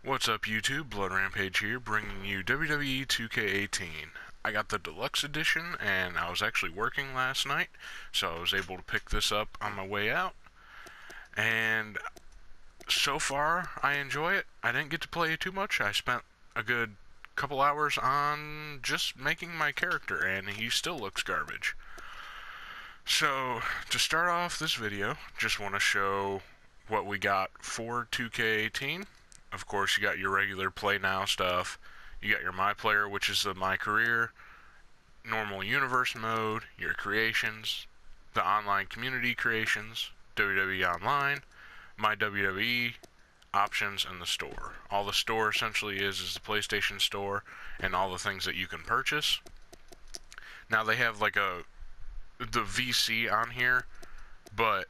What's up YouTube, Blood Rampage here, bringing you WWE 2K18. I got the deluxe edition and I was actually working last night, so I was able to pick this up on my way out. And so far, I enjoy it. I didn't get to play it too much. I spent a good couple hours on just making my character and he still looks garbage. So, to start off this video, just want to show what we got for 2K18. Of course, you got your regular Play Now stuff. You got your MyPlayer, which is the My Career, normal Universe Mode, your Creations, the online community creations, WWE Online, My WWE, options, and the store. All the store essentially is the PlayStation Store and all the things that you can purchase. Now they have like the VC on here, but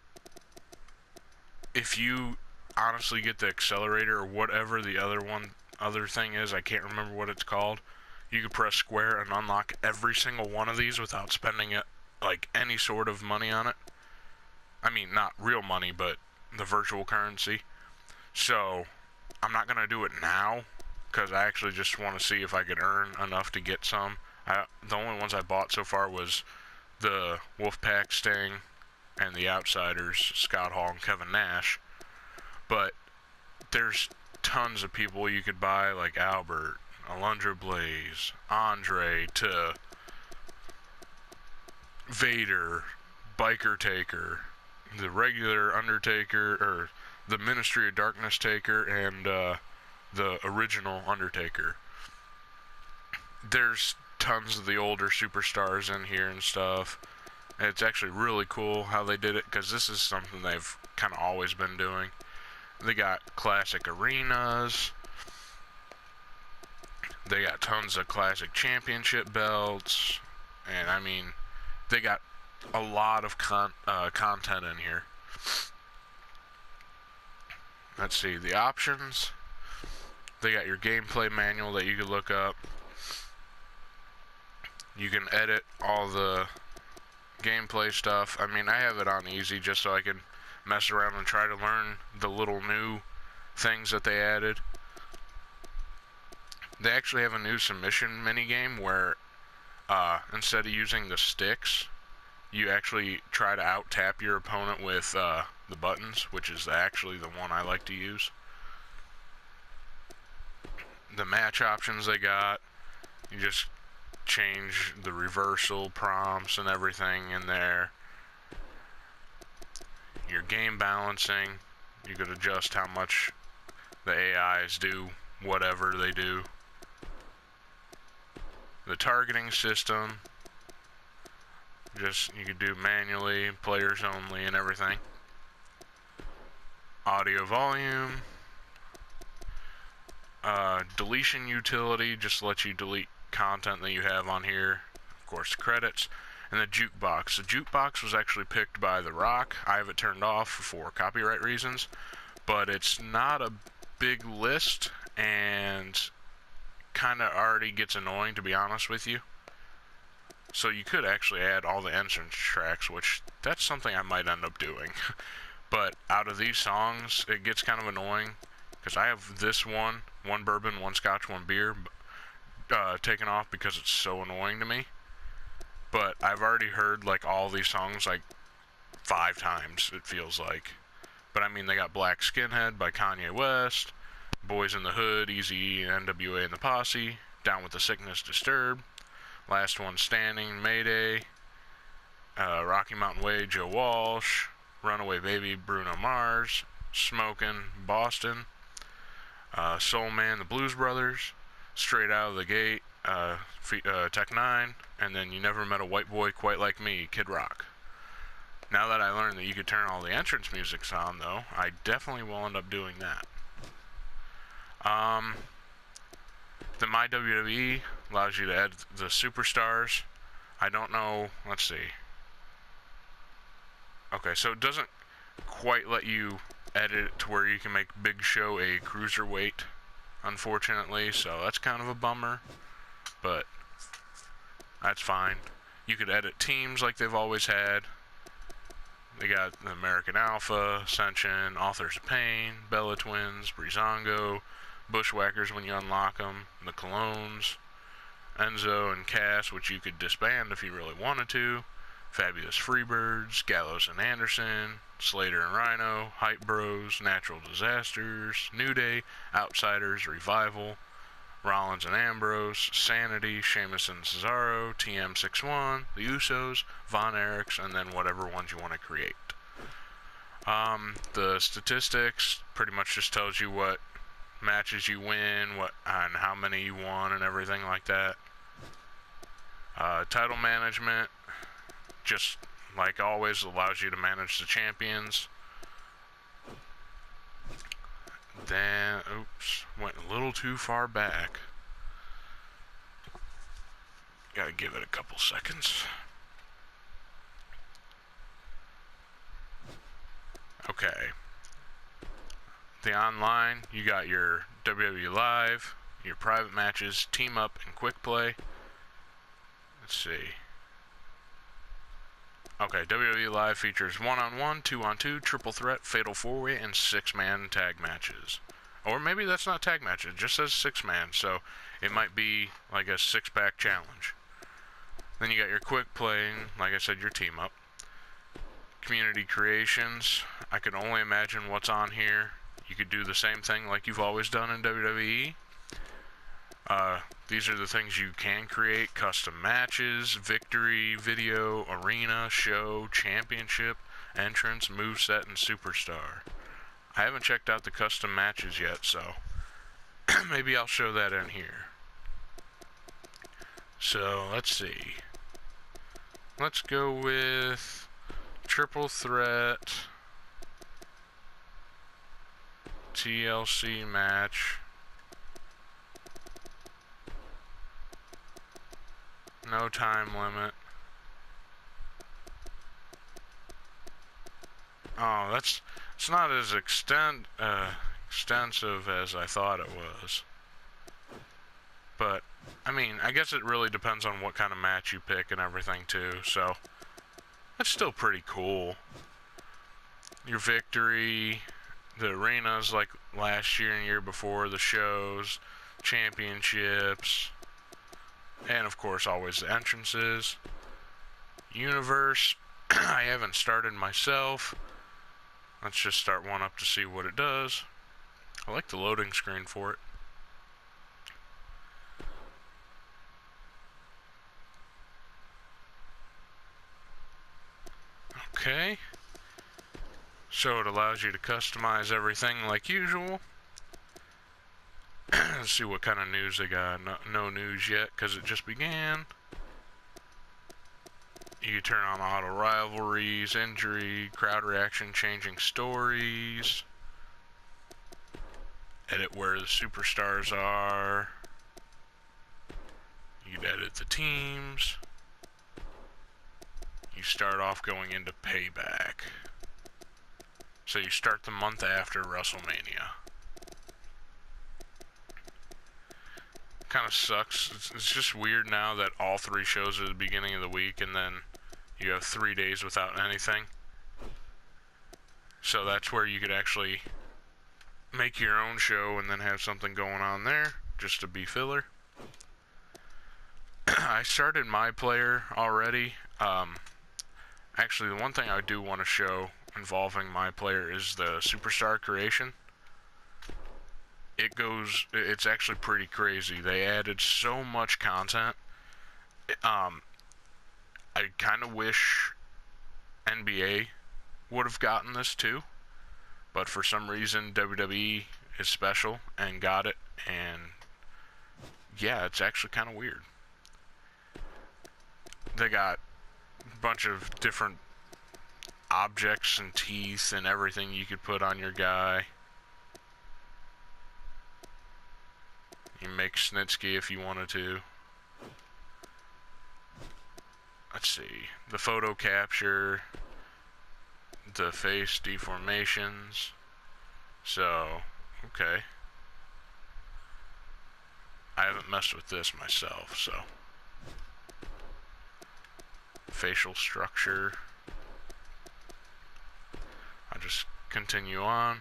if you honestly get the accelerator or whatever the other thing is, I can't remember what it's called, you could press square and unlock every single one of these without spending it like any sort of money on it. I mean, not real money, but the virtual currency. So I'm not gonna do it now because I actually just want to see if I could earn enough to get some. The only ones I bought so far was the Wolfpack Sting and the Outsiders, Scott Hall and Kevin Nash. But there's tons of people you could buy, like Albert, Alundra Blaze, Andre, to Vader, Biker Taker, the regular Undertaker, or the Ministry of Darkness Taker, and the original Undertaker. There's tons of the older superstars in here and stuff. And it's actually really cool how they did it, because this is something they've kind of always been doing. They got classic arenas. They got tons of classic championship belts. And I mean, they got a lot of content in here. Let's see, the options. They got your gameplay manual that you can look up. You can edit all the gameplay stuff. I mean, I have it on easy just so I can mess around and try to learn the little new things that they added. They actually have a new submission minigame where instead of using the sticks, you actually try to out-tap your opponent with the buttons, which is actually the one I like to use. The match options they got, you just change the reversal prompts and everything in there. Your game balancing, you could adjust how much the AIs do whatever they do. The targeting system, just you could do manually, players only, and everything. Audio volume, deletion utility, just lets you delete content that you have on here. Of course, credits. And the Jukebox. The Jukebox was actually picked by The Rock. I have it turned off for copyright reasons, but it's not a big list and kind of already gets annoying, to be honest with you. So you could actually add all the entrance tracks, which that's something I might end up doing. But out of these songs, it gets kind of annoying because I have this one bourbon, one scotch, one beer, taken off because it's so annoying to me. But I've already heard like all these songs like 5 times, it feels like. But I mean, they got Black Skinhead by Kanye West, Boys in the Hood, Eazy-E, NWA and the Posse, Down with the Sickness, Disturbed, Last One Standing, Mayday, Rocky Mountain Way, Joe Walsh, Runaway Baby, Bruno Mars, Smokin', Boston, Soul Man, the Blues Brothers, Straight Out of the Gate, Tech 9, and then You Never Met a White Boy Quite Like Me, Kid Rock. Now that I learned that you could turn all the entrance musics on, though, I definitely will end up doing that. The My WWE allows you to add the superstars. I don't know, let's see. Okay, so it doesn't quite let you edit it to where you can make Big Show a cruiserweight, unfortunately, so that's kind of a bummer, but that's fine. You could edit teams like they've always had. They got the American Alpha, Ascension, Authors of Pain, Bella Twins, Breezango, Bushwhackers when you unlock them, the Colognes, Enzo and Cass, which you could disband if you really wanted to, Fabulous Freebirds, Gallows and Anderson, Slater and Rhino, Hype Bros, Natural Disasters, New Day, Outsiders, Revival, Rollins and Ambrose, Sanity, Sheamus and Cesaro, TM61, The Usos, Von Erichs, and then whatever ones you want to create. The statistics pretty much just tells you what matches you win, what and how many you won, and everything like that. Title management, just like always, allows you to manage the champions. Then, oops, went a little too far back. Gotta give it a couple seconds. Okay. The online, you got your WWE Live, your private matches, team up, and quick play. Let's see. Okay, WWE Live features 1-on-1, 2-on-2, triple threat, fatal 4-way, and 6-man tag matches. Or maybe that's not tag matches, it just says 6-man, so it might be like a 6-pack challenge. Then you got your quick playing, like I said, your team up. Community Creations, I can only imagine what's on here. You could do the same thing like you've always done in WWE. These are the things you can create: custom matches, victory, video, arena, show, championship, entrance, moveset, and superstar. I haven't checked out the custom matches yet, so maybe I'll show that in here. So, let's see. Let's go with triple threat TLC match. No time limit. Oh, it's not as extensive as I thought it was. But, I mean, I guess it really depends on what kind of match you pick and everything too, so that's still pretty cool. Your victory, the arenas like last year and year before, the shows, championships, and of course always the entrances. Universe, I haven't started myself. Let's just start one up to see what it does. I like the loading screen for it. Okay. So it allows you to customize everything like usual. Let's see what kind of news they got. No news yet because it just began. You turn on auto rivalries, injury, crowd reaction, changing stories. Edit where the superstars are. You'd edit the teams. You start off going into Payback. So you start the month after WrestleMania. Kind of sucks. It's just weird now that all 3 shows are the beginning of the week and then you have 3 days without anything. So that's where you could actually make your own show and then have something going on there just to be filler. I started MyPlayer already. Actually, the one thing I do want to show involving MyPlayer is the Superstar creation. It's actually pretty crazy. They added so much content. I kind of wish NBA would have gotten this too, but for some reason WWE is special and got it, and yeah, it's actually kind of weird. They got a bunch of different objects and teeth and everything you could put on your guy. You make Snitsky if you wanted to. Let's see. The photo capture. The face deformations. So, okay. I haven't messed with this myself, so. Facial structure. I'll just continue on.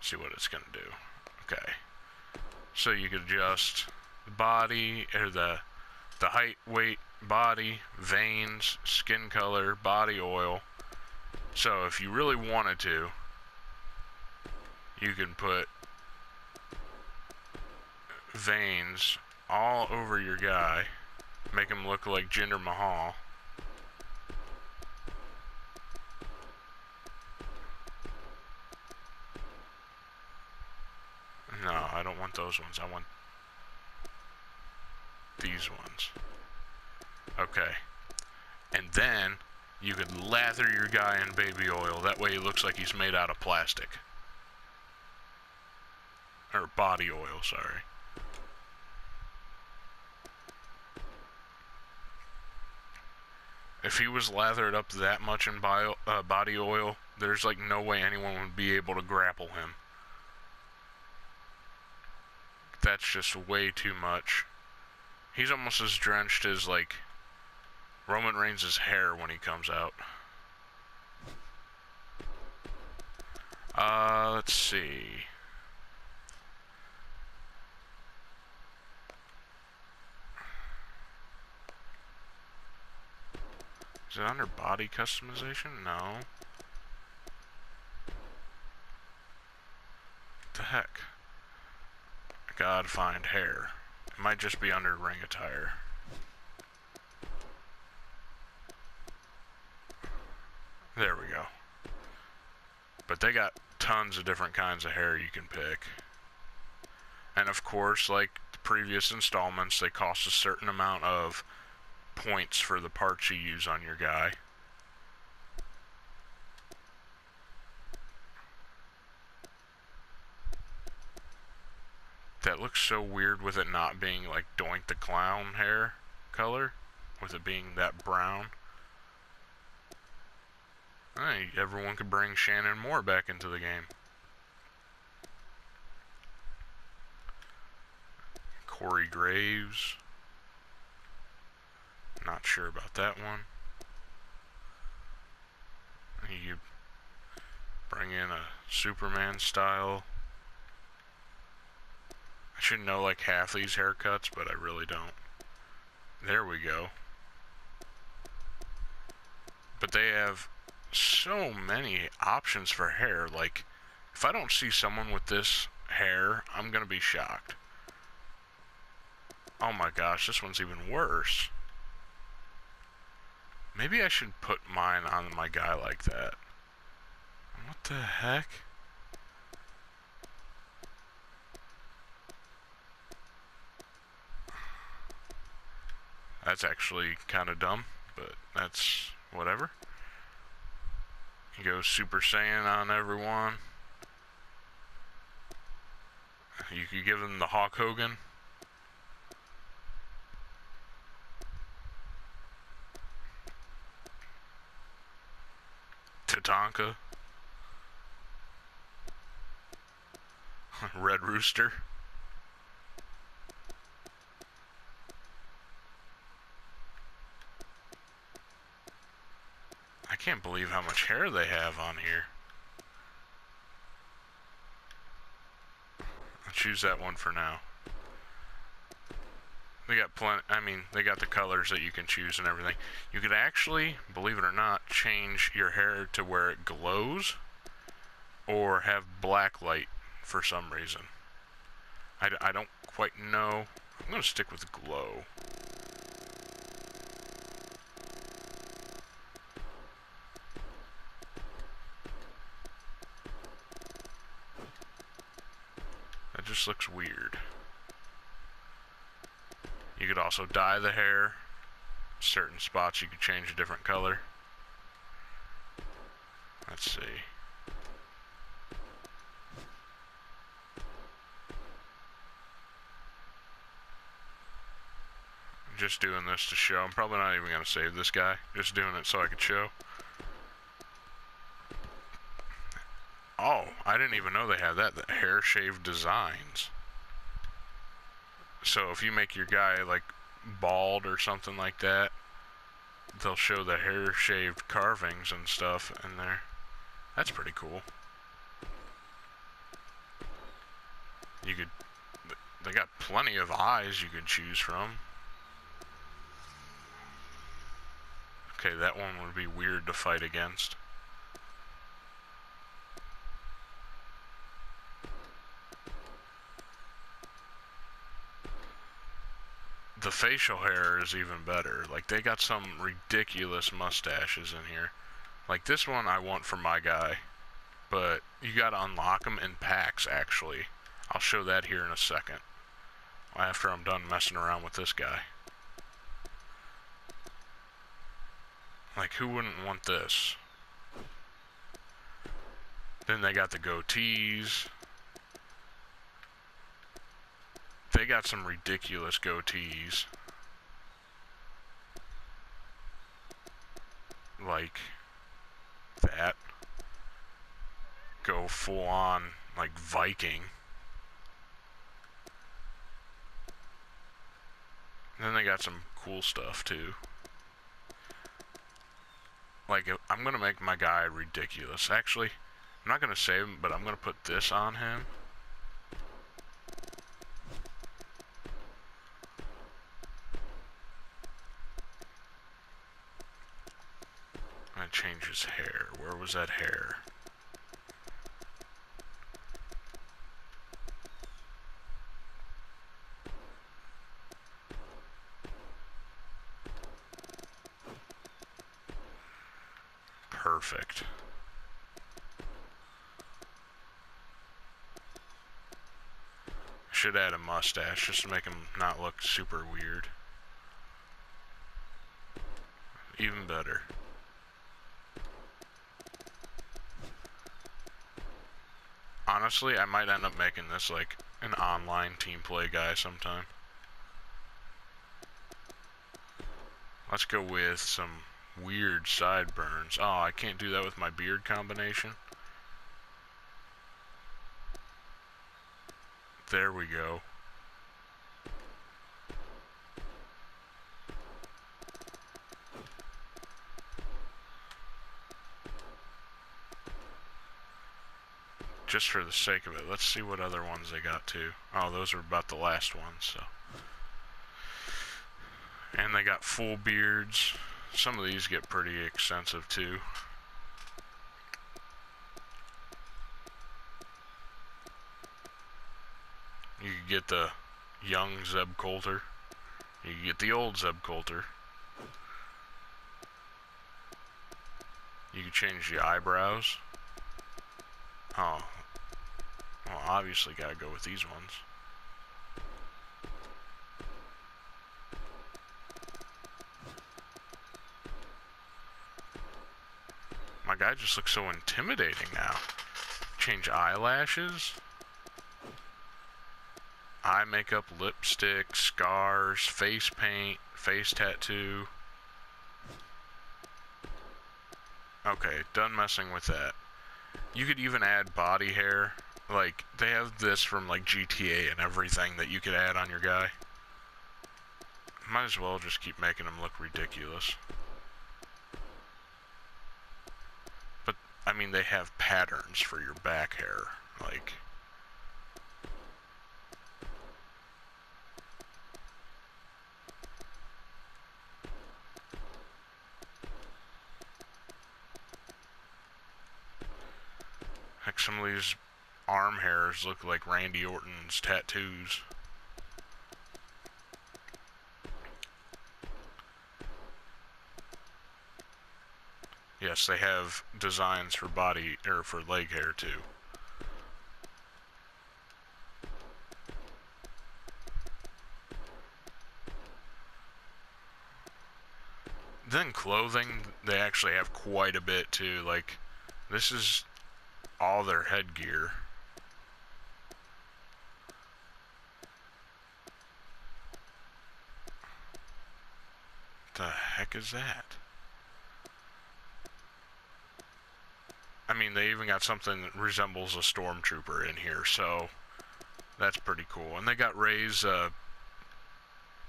See what it's going to do. Okay. So you could adjust the body, or the height, weight, body, veins, skin color, body oil. So if you really wanted to, you can put veins all over your guy, make him look like Jinder Mahal. No, I don't want those ones. I want these ones. Okay. And then you could lather your guy in baby oil. That way he looks like he's made out of plastic. Or body oil, sorry. If he was lathered up that much in body oil, there's like no way anyone would be able to grapple him. That's just way too much. He's almost as drenched as like Roman Reigns' hair when he comes out. Let's see. Is it under body customization? No. What the heck? I gotta find hair. It might just be under ring attire. There we go. But they got tons of different kinds of hair you can pick. And of course, like the previous installments, they cost a certain amount of points for the parts you use on your guy. That looks so weird with it not being like Doink the Clown hair color, with it being that brown. Hey, everyone could bring Shannon Moore back into the game. Corey Graves. Not sure about that one. You bring in a Superman style. I should know like half these haircuts, but I really don't. There we go. But they have so many options for hair. Like, if I don't see someone with this hair, I'm gonna be shocked. Oh my gosh, this one's even worse. Maybe I should put mine on my guy like that. What the heck? That's actually kind of dumb, but that's whatever. You go Super Saiyan on everyone. You could give them the Hulk Hogan. Tatanka. Red Rooster. I can't believe how much hair they have on here. I'll choose that one for now. They got plenty, I mean, they got the colors that you can choose and everything. You could actually, believe it or not, change your hair to where it glows or have black light for some reason. I don't quite know. I'm going to stick with glow. That just looks weird. You could also dye the hair. Certain spots you could change a different color. Let's see. I'm just doing this to show. I'm probably not even going to save this guy. Just doing it so I could show. Oh, I didn't even know they had that. The hair shaved designs. So if you make your guy like bald or something like that, they'll show the hair shaved carvings and stuff in there. That's pretty cool. You could, They got plenty of eyes you can choose from. Okay, that one would be weird to fight against. The facial hair is even better. Like, they got some ridiculous mustaches in here. Like, this one I want for my guy. But you gotta unlock them in packs, actually. I'll show that here in a second. After I'm done messing around with this guy. Like, who wouldn't want this? Then they got the goatees. They got some ridiculous goatees. Like that. Go full on, like, Viking. Then they got some cool stuff, too. Like, I'm gonna make my guy ridiculous. Actually, I'm not gonna save him, but I'm gonna put this on him. I'm gonna change his hair. Where was that hair? Perfect. Should add a mustache just to make him not look super weird. Even better. Honestly, I might end up making this like an online team play guy sometime. Let's go with some weird sideburns. Oh, I can't do that with my beard combination. There we go. Just for the sake of it, let's see what other ones they got too. Oh, those are about the last ones, so. And they got full beards. Some of these get pretty expensive too. You can get the young Zeb Coulter. You can get the old Zeb Coulter. You can change the eyebrows. Oh. Well, obviously gotta go with these ones. My guy just looks so intimidating now. Change eyelashes. Eye makeup, lipstick, scars, face paint, face tattoo. Okay, done messing with that. You could even add body hair. Like, they have this from, like, GTA and everything that you could add on your guy. Might as well just keep making him look ridiculous. But, I mean, they have patterns for your back hair. Like... Like, some of these arm hairs look like Randy Orton's tattoos. Yes, they have designs for body, or for leg hair too. Then clothing, they actually have quite a bit too. Like, this is all their headgear. The heck is that? I mean, they even got something that resembles a stormtrooper in here, so that's pretty cool. And they got Ray's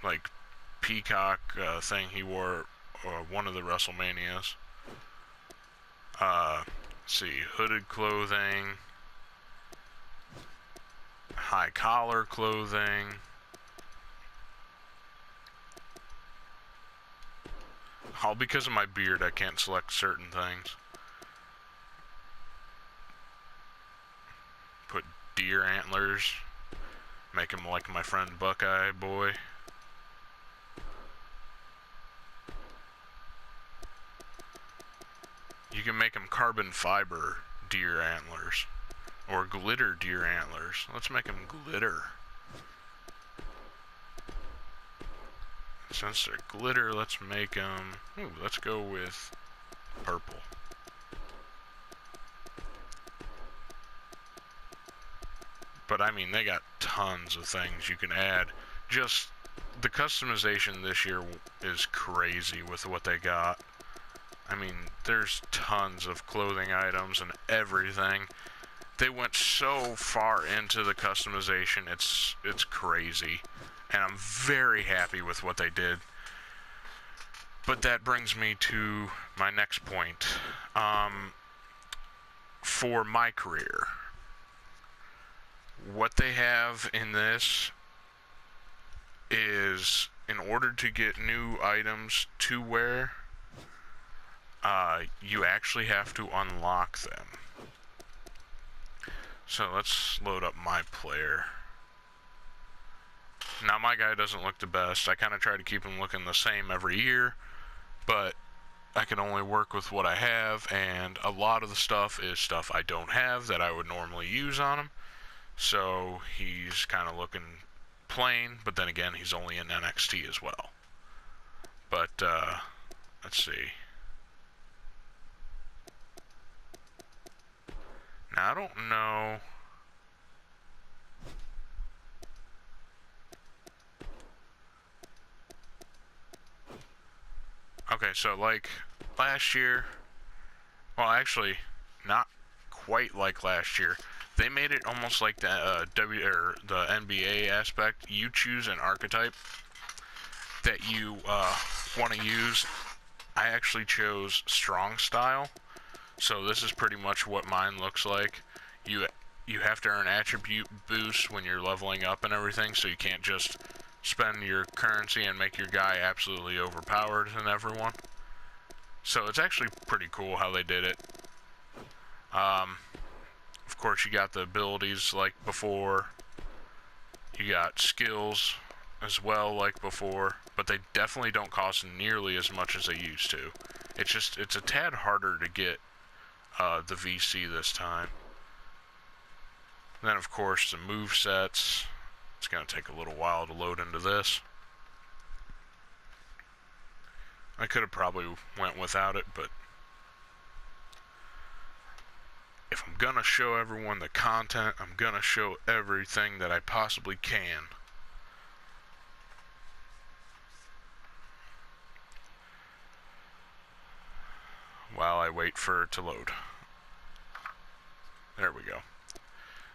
like peacock thing he wore one of the WrestleManias. Let's see, hooded clothing, high my collar clothing. All because of my beard, I can't select certain things. Put deer antlers. Make him like my friend Buckeye Boy. You can make them carbon fiber deer antlers. Or glitter deer antlers. Let's make them glitter. Since they're glitter, let's make them... Ooh, let's go with purple. But I mean, they got tons of things you can add. Just the customization this year is crazy with what they got. I mean, there's tons of clothing items and everything. They went so far into the customization, it's crazy. And I'm very happy with what they did. But that brings me to my next point. For my career, what they have in this is, in order to get new items to wear, you actually have to unlock them. So let's load up MyPlayer. Now my guy doesn't look the best. I kind of try to keep him looking the same every year, but I can only work with what I have, and a lot of the stuff is stuff I don't have that I would normally use on him. So he's kind of looking plain, but then again, he's only in NXT as well. But, let's see. Now, I don't know. Okay, so like last year, well, actually, not quite like last year. They made it almost like the the NBA aspect. You choose an archetype that you want to use. I actually chose strong style. So this is pretty much what mine looks like. You have to earn attribute boosts when you're leveling up and everything, so you can't just spend your currency and make your guy absolutely overpowered than everyone. So it's actually pretty cool how they did it. Of course, you got the abilities like before. You got skills as well like before, but they definitely don't cost nearly as much as they used to. It's a tad harder to get the VC this time. And then of course the move sets. It's going to take a little while to load into this. I could have probably went without it, but if I'm going to show everyone the content, I'm going to show everything that I possibly can. While I wait for it to load. There we go.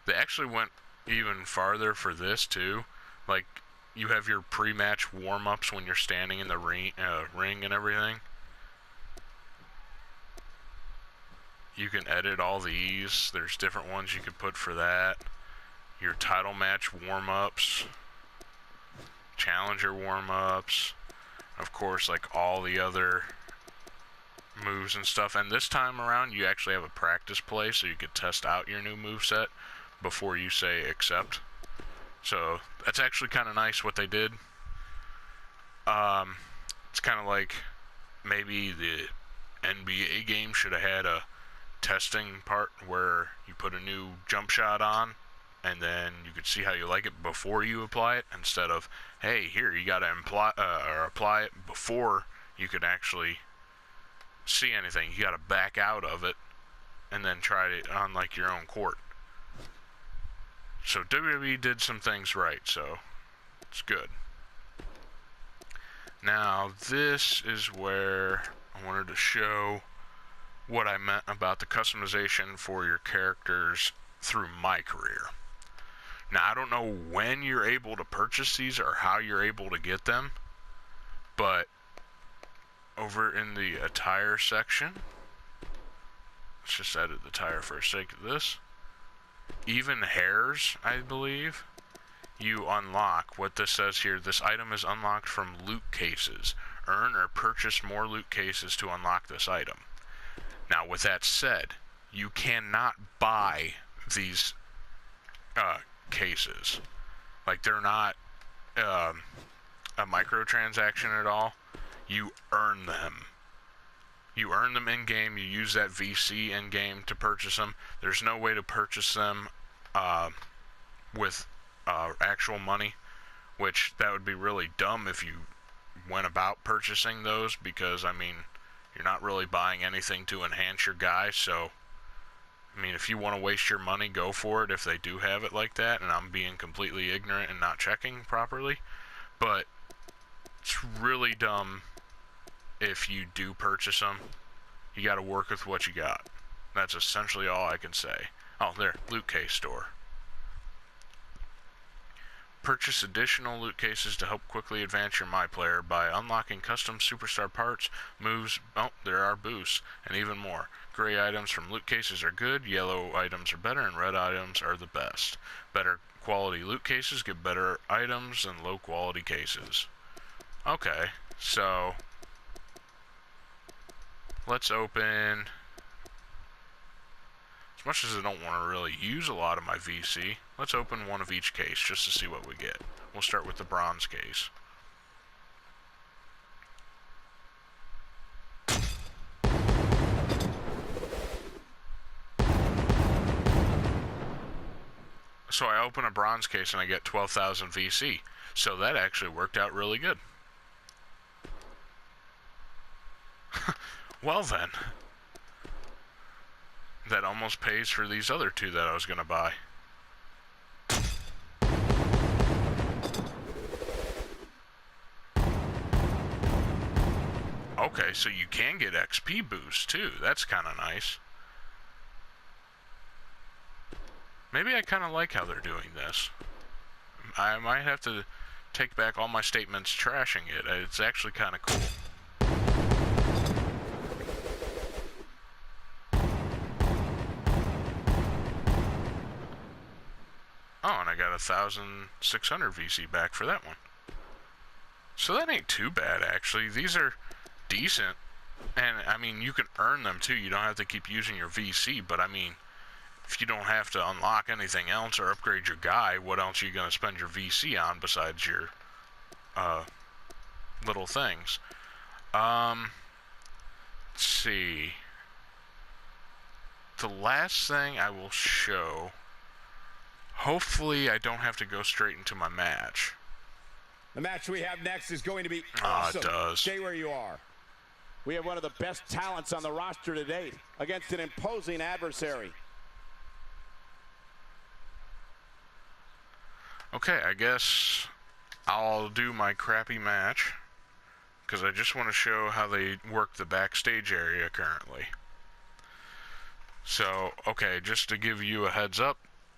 They actually went even farther for this too. Like, you have your pre-match warm-ups when you're standing in the ring and everything. You can edit all these. There's different ones you could put for that. Your title match warm-ups, challenger warm-ups, of course, like all the other moves and stuff. And this time around, you actually have a practice play, so you could test out your new moveset before you say accept. So that's actually kind of nice what they did. It's kind of like maybe the NBA game should have had a testing part where you put a new jump shot on and then you could see how you like it before you apply it, instead of, hey, here, you got to apply it before you could actually see anything. You got to back out of it and then try it on like your own court. So WWE did some things right, so it's good. Now this is where I wanted to show what I meant about the customization for your characters through my career. Now I don't know when you're able to purchase these or how you're able to get them, but over in the attire section, let's just edit the attire for the sake of this. Even hairs, I believe. you unlock. What this says here, this item is unlocked from loot cases. Earn or purchase more loot cases to unlock this item. Now, with that said, you cannot buy these cases. Like, they're not a microtransaction at all. You earn them. You earn them in-game. You use that VC in-game to purchase them. There's no way to purchase them with actual money, which that would be really dumb if you went about purchasing those, because, I mean, you're not really buying anything to enhance your guy. So, I mean, if you want to waste your money, go for it if they do have it like that, and I'm being completely ignorant and not checking properly. But it's really dumb if you do purchase them. You got to work with what you got. That's essentially all I can say. Oh, there, loot case store. Purchase additional loot cases to help quickly advance your MyPlayer by unlocking custom superstar parts, moves, oh, there are boosts, and even more. Gray items from loot cases are good, yellow items are better, and red items are the best. Better quality loot cases give better items than low quality cases. Okay, so let's open. As much as I don't want to really use a lot of my VC, let's open one of each case just to see what we get. We'll start with the bronze case. So I open a bronze case and I get 12,000 VC. So that actually worked out really good. Well then. That almost pays for these other two that I was going to buy. Okay, so you can get XP boost too. That's kind of nice. Maybe I kind of like how they're doing this. I might have to take back all my statements trashing it. It's actually kind of cool. Oh, and I got 1,600 VC back for that one. So that ain't too bad, actually. These are decent. And, I mean, you can earn them, too. You don't have to keep using your VC. But, I mean, if you don't have to unlock anything else or upgrade your guy, what else are you going to spend your VC on besides your little things? Let's see. The last thing I will show... Hopefully, I don't have to go straight into my match. The match we have next is going to be awesome. It does. Stay where you are. We have one of the best talents on the roster to date against an imposing adversary. Okay, I guess I'll do my crappy match, because I just want to show how they work the backstage area currently. So, okay, just to give you a heads up,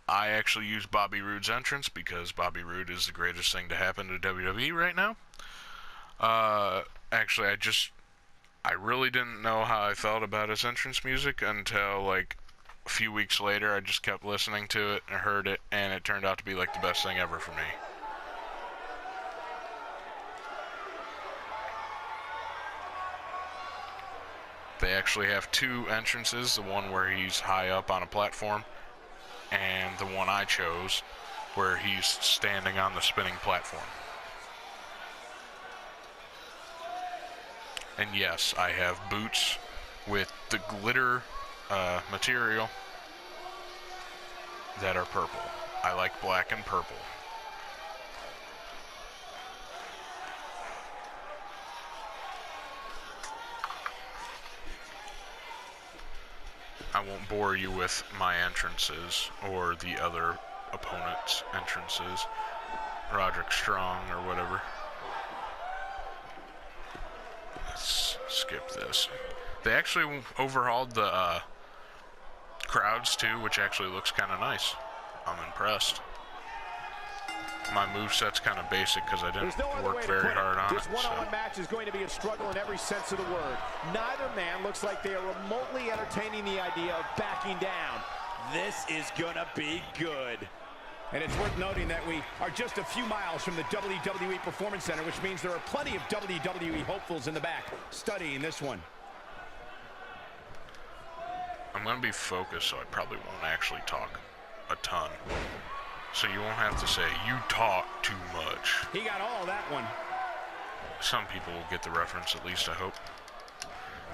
I actually use Bobby Roode's entrance because Bobby Roode is the greatest thing to happen to WWE right now. Actually, I really didn't know how I felt about his entrance music until like a few weeks later. I just kept listening to it and heard it, and it turned out to be like the best thing ever for me. They actually have two entrances, the one where he's high up on a platform, and the one I chose, where he's standing on the spinning platform. And yes, I have boots with the glitter material that are purple. I like black and purple. I won't bore you with my entrances or the other opponent's entrances. Roderick Strong or whatever. Let's skip this. They actually overhauled the crowds too, which actually looks kind of nice. I'm impressed. My moveset's kind of basic because I didn't work very hard on it. This one-on-one match is going to be a struggle in every sense of the word. Neither man looks like they are remotely entertaining the idea of backing down. This is gonna be good. And it's worth noting that we are just a few miles from the WWE Performance Center, which means there are plenty of WWE hopefuls in the back studying this one. I'm going to be focused, so I probably won't actually talk a ton. So you won't have to say, you talk too much. He got all that one. Some people will get the reference, at least I hope.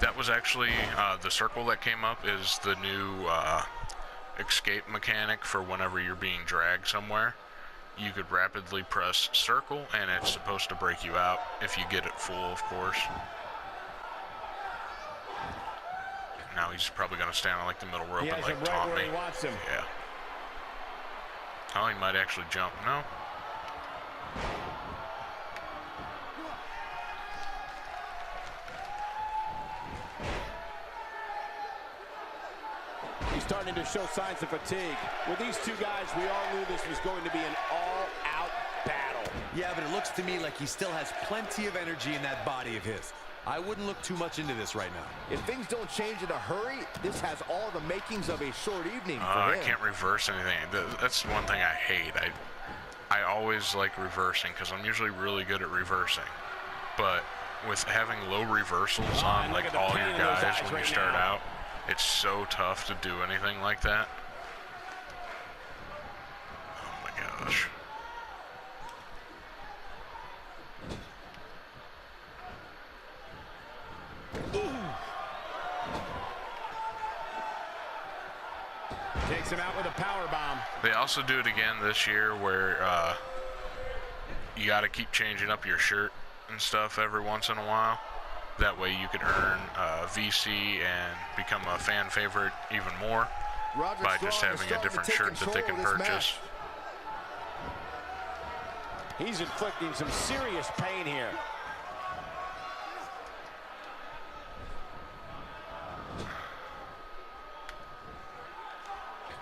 That was actually, the circle that came up is the new escape mechanic for whenever you're being dragged somewhere. You could rapidly press circle, and it's supposed to break you out, if you get it full, of course. Now he's probably going to stand on like the middle rope and like taunt me. Yeah. Oh, he might actually jump. No. He's starting to show signs of fatigue. With these two guys, we all knew this was going to be an all-out battle. Yeah, but it looks to me like he still has plenty of energy in that body of his. I wouldn't look too much into this right now. If things don't change in a hurry, this has all the makings of a short evening for him. I can't reverse anything. That's one thing I hate. I always like reversing because I'm usually really good at reversing. But with having low reversals on like all your guys when you start out, it's so tough to do anything like that. Oh my gosh. Takes him out with a power bomb. They also do it again this year where you got to keep changing up your shirt and stuff every once in a while. That way you can earn VC and become a fan favorite even more by just having a different shirt that they can purchase. He's inflicting some serious pain here.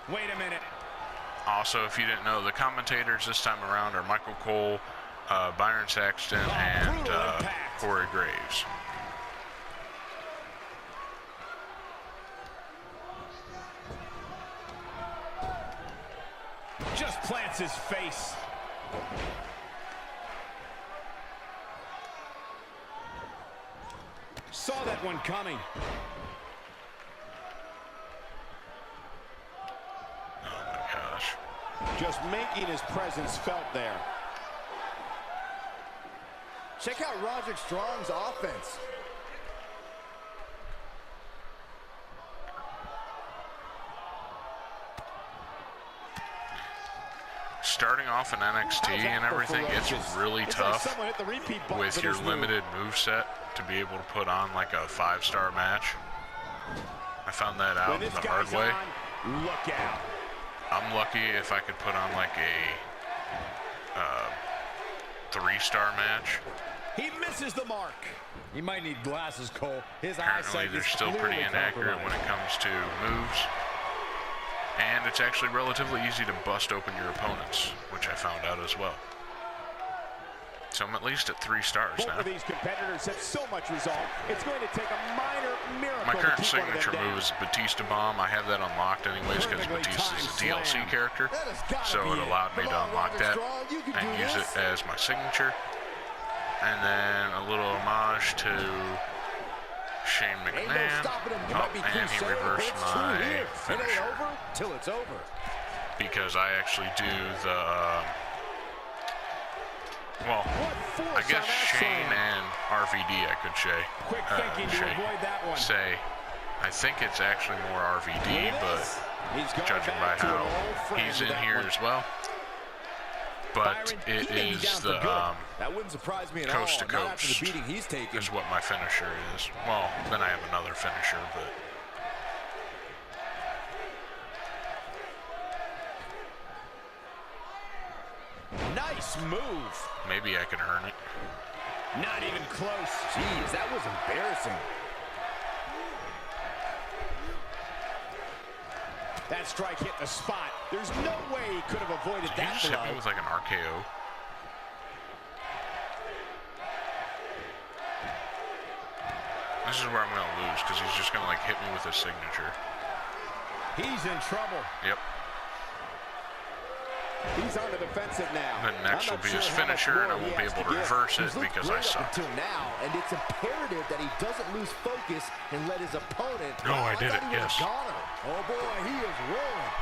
Wait a minute. Also, if you didn't know, the commentators this time around are Michael Cole, Byron Saxton, and Corey Graves. Just plants his face. Saw that one coming. Just making his presence felt there. Check out Roderick Strong's offense. Starting off in NXT and everything, it's really tough with your limited moveset to be able to put on like a 5-star match. I found that out the hard way. Look out. I'm lucky if I could put on like a 3-star match. He misses the mark. He might need glasses, Cole. His Apparently eyesight they're is still pretty inaccurate when it comes to moves. And it's actually relatively easy to bust open your opponents, which I found out as well. So I'm at least at 3 stars now. Both of these competitors have so much resolve. It's going to take a minor miracle. My current signature move is Batista Bomb. I have that unlocked anyways because Batista is a DLC character. So it allowed me to unlock that and use it as my signature. And then a little homage to Shane McMahon. Oh, and he reversed my finisher. Till it's over. Because I actually do the... well, I guess Shane and RVD I could say. I think it's actually more RVD, but judging by how he's in here as well. But it is the that wouldn't surprise me at coast to all. coast The beating he's taking is what my finisher is. Well, then I have another finisher, but... Nice move. maybe I can earn it. Not even close. Jeez, that was embarrassing. That strike hit the spot. There's no way he could have avoided Did that he just blow. hit me with like an RKO? This is where I'm going to lose, because he's just going to like hit me with a signature. He's in trouble. Yep. He's on the defensive now. Then next will be his finisher, and I won't be able to reverse it because I suck. Until now, and it's imperative that he doesn't lose focus and let his opponent. No, I did it, yes. Oh boy, he is rolling.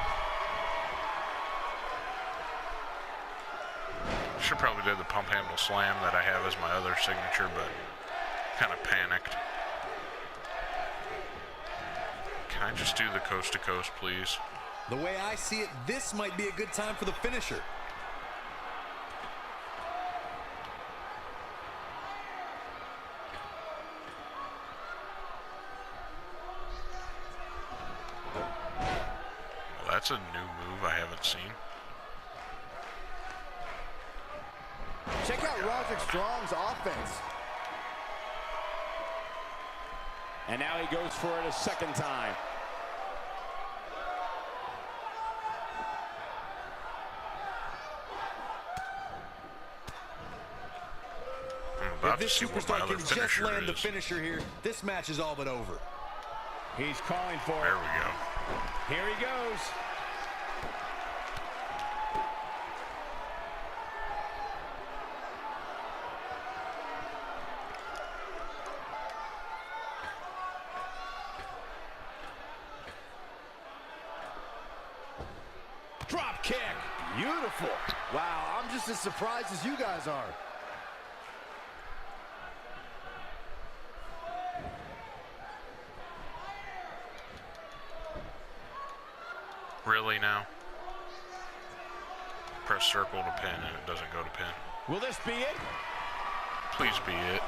Should probably do the pump handle slam that I have as my other signature, but kind of panicked. Can I just do the coast to coast, please? The way I see it, this might be a good time for the finisher. Well, that's a new move I haven't seen. Check out Roderick Strong's offense. And now he goes for it a second time. If this superstar can just land the finisher here, this match is all but over. He's calling for it. There we go. Here he goes. Drop kick. Beautiful. Wow, I'm just as surprised as you guys are. Really now? Press circle to pin and it doesn't go to pin. Will this be it? Please be it.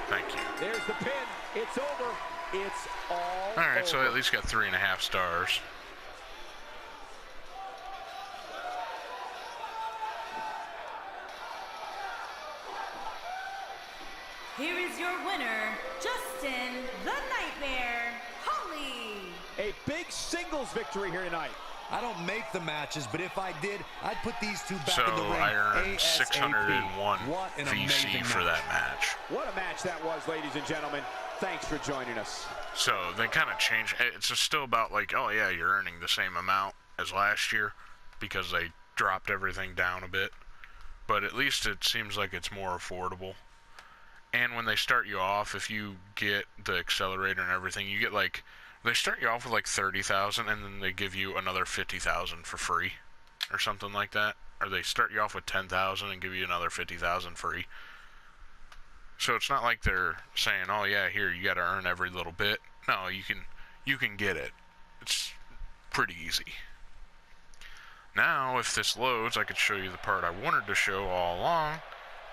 Thank you. There's the pin. It's over. It's all Alright, so I over. at least got 3.5 stars. Here is your winner, Justin the Nightmare Holly. A big singles victory here tonight. I don't make the matches, but if I did, I'd put these two back So in the ring. I earned ASAP. 601 What an VC amazing for match. that match. What a match that was, ladies and gentlemen. Thanks for joining us. So they kind of changed. It's just still about like, oh yeah, you're earning the same amount as last year because they dropped everything down a bit. But at least it seems like it's more affordable. And when they start you off, if you get the accelerator and everything, you get like, they start you off with like 30,000 and then they give you another 50,000 for free or something like that. Or they start you off with 10,000 and give you another 50,000 free. So it's not like they're saying, oh yeah, here, you got to earn every little bit. No, you can get it. It's pretty easy. Now, if this loads, I could show you the part I wanted to show all along,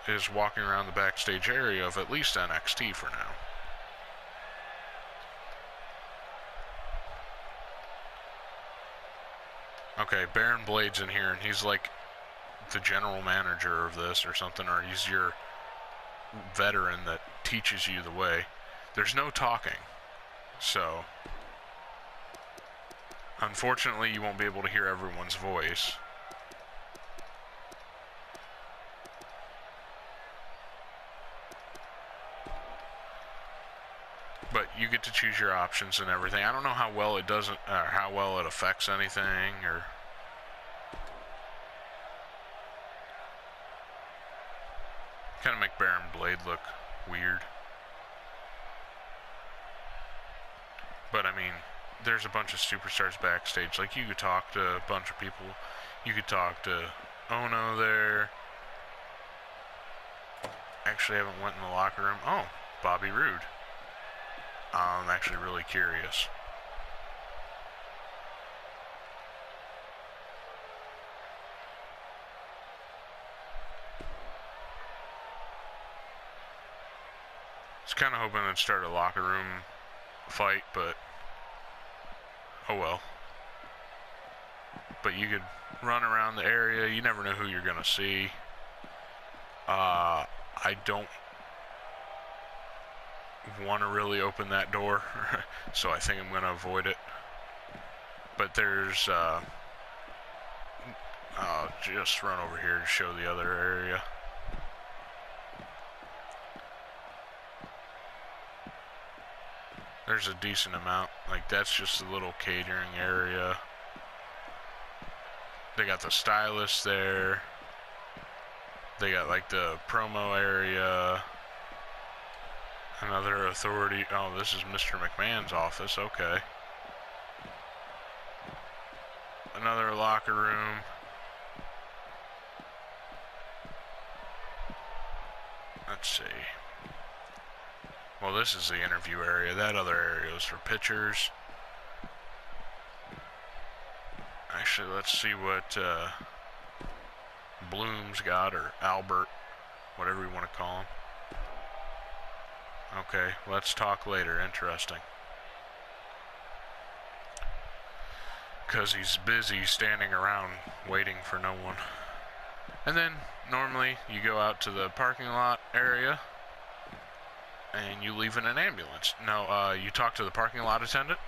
is walking around the backstage area of at least NXT for now. Okay, Baron Blade's in here, and he's like the general manager of this or something, or he's your veteran that teaches you the way. There's no talking, so unfortunately you won't be able to hear everyone's voice. But you get to choose your options and everything. I don't know how well it doesn't, or how well it affects anything, or kind of make Baron Blade look weird. But I mean, there's a bunch of superstars backstage. Like, you could talk to a bunch of people. You could talk to Ono there. Actually, I haven't went in the locker room. Oh, Bobby Roode. I'm actually really curious. I was kind of hoping it'd start a locker room fight, but oh well. But you could run around the area. You never know who you're gonna see. I don't want to really open that door, so I think I'm gonna avoid it. But there's I'll just run over here to show the other area. There's a decent amount. Like, that's just a little catering area. They got the stylist there. They got like the promo area. Another authority. Oh, this is Mr. McMahon's office. Okay. Another locker room. Let's see. Well, this is the interview area. That other area is for pictures. Actually, let's see what Bloom's got, or Albert, whatever you want to call him. Okay, let's talk later. Interesting. Because he's busy standing around waiting for no one. And then, normally, you go out to the parking lot area and you leave in an ambulance. No, you talk to the parking lot attendant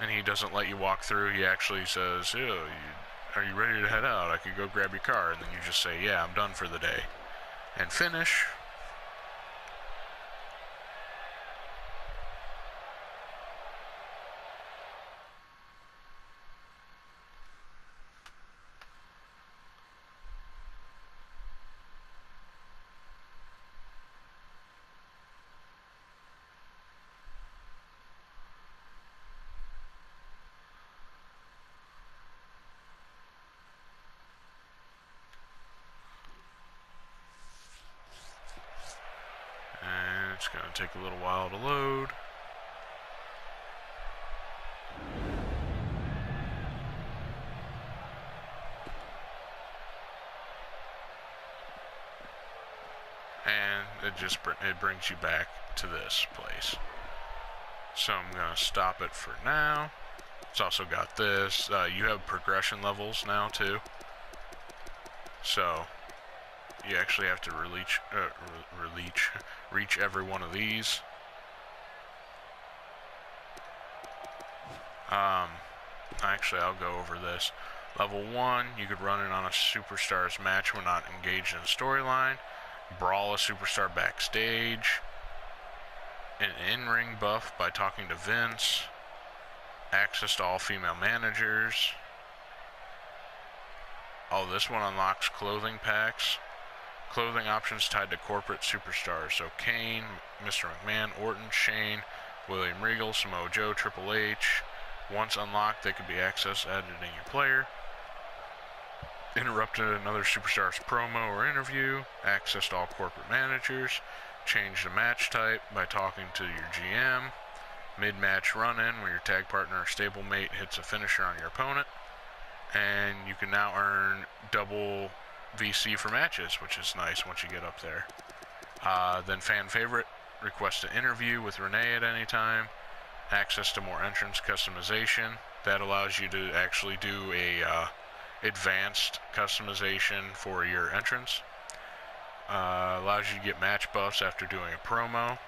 and he doesn't let you walk through. He actually says, are you ready to head out? I could go grab your car. And then you just say, yeah, I'm done for the day. And finish. It's going to take a little while to load. And it brings you back to this place. So I'm going to stop it for now. It's also got this. You have progression levels now too. So you actually have to reach every one of these. Actually, I'll go over this. Level 1, you could run it on a Superstars match when not engaged in a storyline. Brawl a superstar backstage. An in-ring buff by talking to Vince. Access to all female managers. Oh, this one unlocks clothing packs. Clothing options tied to corporate superstars. So Kane, Mr. McMahon, Orton, Shane, William Regal, Samoa Joe, Triple H. Once unlocked, they could be accessed editing your player. Interrupted another superstar's promo or interview. Access to all corporate managers. Change the match type by talking to your GM. Mid-match run-in where your tag partner or stablemate hits a finisher on your opponent. And you can now earn double VC for matches, which is nice once you get up there. Then fan favorite, request an interview with Renee at any time. Access to more entrance customization. That allows you to actually do a advanced customization for your entrance. Allows you to get match buffs after doing a promo.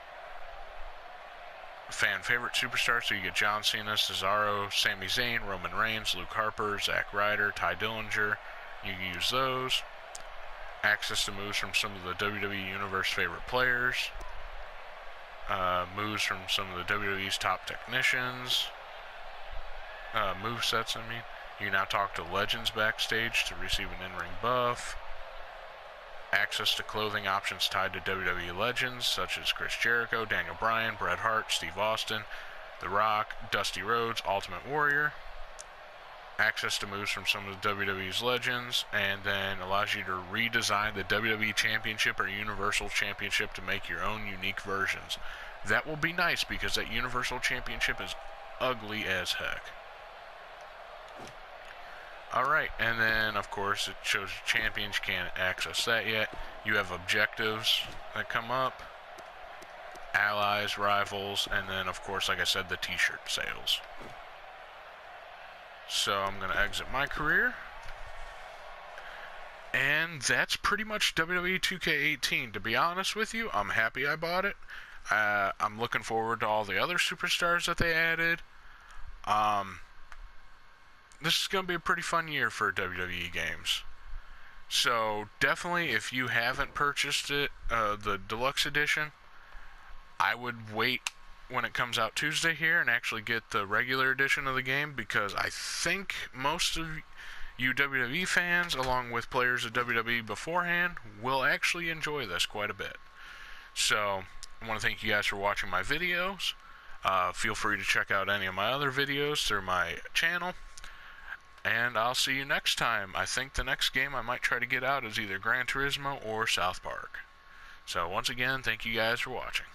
Fan favorite superstar, so you get John Cena, Cesaro, Sami Zayn, Roman Reigns, Luke Harper, Zack Ryder, Ty Dillinger. You can use those. Access to moves from some of the WWE Universe favorite players. Moves from some of the WWE's top technicians. Movesets, I mean. You can now talk to legends backstage to receive an in-ring buff. Access to clothing options tied to WWE legends, such as Chris Jericho, Daniel Bryan, Bret Hart, Steve Austin, The Rock, Dusty Rhodes, Ultimate Warrior. Access to moves from some of the WWE's legends, and then allows you to redesign the WWE Championship or Universal Championship to make your own unique versions. That will be nice because that Universal Championship is ugly as heck. Alright, and then of course it shows champions, can't access that yet. You have objectives that come up, allies, rivals, and then of course, like I said, the t-shirt sales. So I'm going to exit my career. And that's pretty much WWE 2K18. To be honest with you, I'm happy I bought it. I'm looking forward to all the other superstars that they added. This is going to be a pretty fun year for WWE games. So definitely, if you haven't purchased it, the deluxe edition, I would wait when it comes out Tuesday here and actually get the regular edition of the game, because I think most of You WWE fans, along with players of WWE beforehand, will actually enjoy this quite a bit. So, I want to thank you guys for watching my videos. Feel free to check out any of my other videos through my channel. And I'll see you next time. I think the next game I might try to get out is either Gran Turismo or South Park. So, once again, thank you guys for watching.